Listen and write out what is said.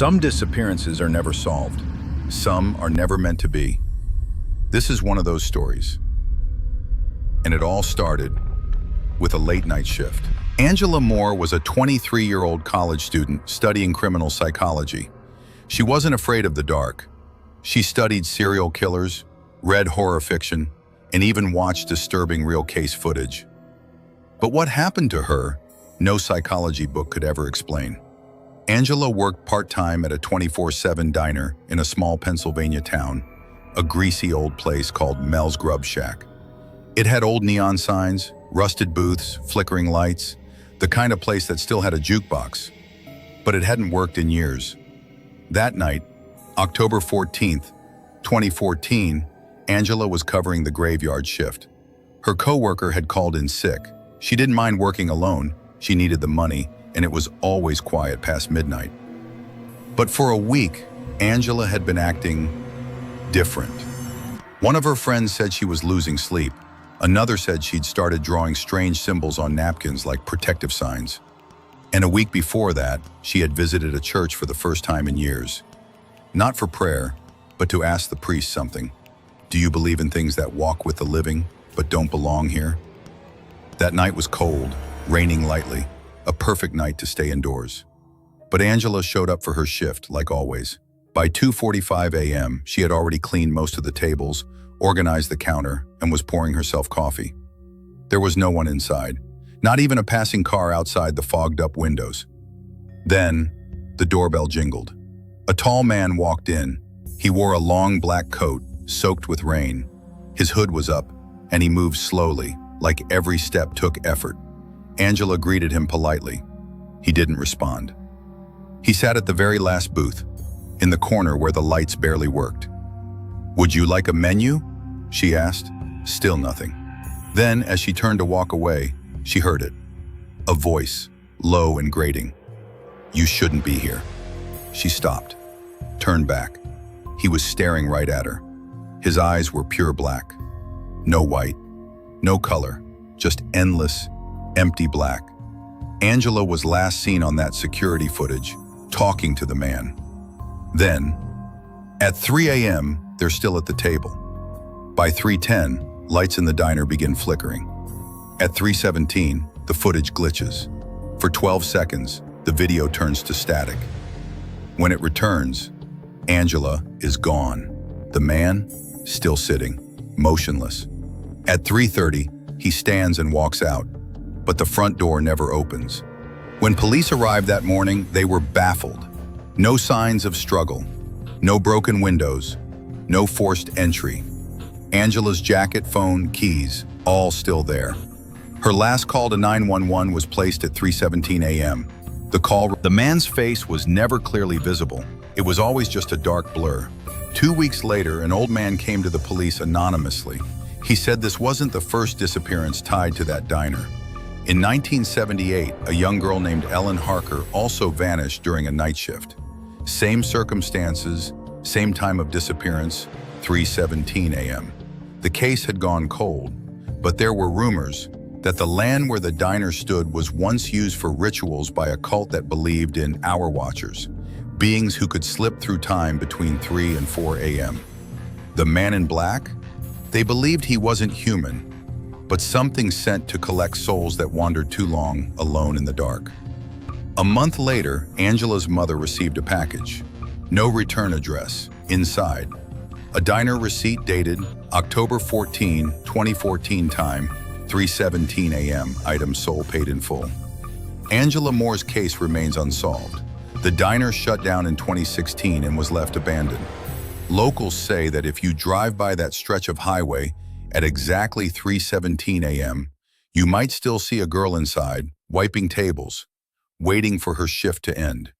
Some disappearances are never solved. Some are never meant to be. This is one of those stories. And it all started with a late-night shift. Angela Moore was a 23-year-old college student studying criminal psychology. She wasn't afraid of the dark. She studied serial killers, read horror fiction, and even watched disturbing real case footage. But what happened to her, no psychology book could ever explain. Angela worked part-time at a 24/7 diner in a small Pennsylvania town, a greasy old place called Mel's Grub Shack. It had old neon signs, rusted booths, flickering lights, the kind of place that still had a jukebox. But it hadn't worked in years. That night, October 14th, 2014, Angela was covering the graveyard shift. Her coworker had called in sick. She didn't mind working alone. She needed the money, and it was always quiet past midnight. But for a week, Angela had been acting different. One of her friends said she was losing sleep. Another said she'd started drawing strange symbols on napkins like protective signs. And a week before that, she had visited a church for the first time in years. Not for prayer, but to ask the priest something. Do you believe in things that walk with the living, but don't belong here? That night was cold, raining lightly, a perfect night to stay indoors. But Angela showed up for her shift, like always. By 2:45 a.m., she had already cleaned most of the tables, organized the counter, and was pouring herself coffee. There was no one inside, not even a passing car outside the fogged-up windows. Then, the doorbell jingled. A tall man walked in. He wore a long black coat, soaked with rain. His hood was up, and he moved slowly, like every step took effort. Angela greeted him politely. He didn't respond. He sat at the very last booth, in the corner where the lights barely worked. "Would you like a menu?" she asked. Still nothing. Then, as she turned to walk away, she heard it. A voice, low and grating. "You shouldn't be here." She stopped, turned back. He was staring right at her. His eyes were pure black. No white, no color, just endless, empty black. Angela was last seen on that security footage, talking to the man. Then, at 3 a.m., they're still at the table. By 3:10, lights in the diner begin flickering. At 3:17, the footage glitches. For 12 seconds, the video turns to static. When it returns, Angela is gone. The man, still sitting, motionless. At 3:30, he stands and walks out, but the front door never opens. When police arrived that morning, they were baffled. No signs of struggle, no broken windows, no forced entry. Angela's jacket, phone, keys, all still there. Her last call to 911 was placed at 3:17 a.m. The man's face was never clearly visible. It was always just a dark blur. 2 weeks later, an old man came to the police anonymously. He said this wasn't the first disappearance tied to that diner. In 1978, a young girl named Ellen Harker also vanished during a night shift. Same circumstances, same time of disappearance, 3:17 a.m. The case had gone cold, but there were rumors that the land where the diner stood was once used for rituals by a cult that believed in hour watchers, beings who could slip through time between 3 and 4 a.m. The man in black? They believed he wasn't human, but something sent to collect souls that wandered too long alone in the dark. A month later, Angela's mother received a package. No return address. Inside, a diner receipt dated October 14, 2014 time, 3:17 a.m. Item sold paid in full. Angela Moore's case remains unsolved. The diner shut down in 2016 and was left abandoned. Locals say that if you drive by that stretch of highway at exactly 3:17 a.m., you might still see a girl inside, wiping tables, waiting for her shift to end.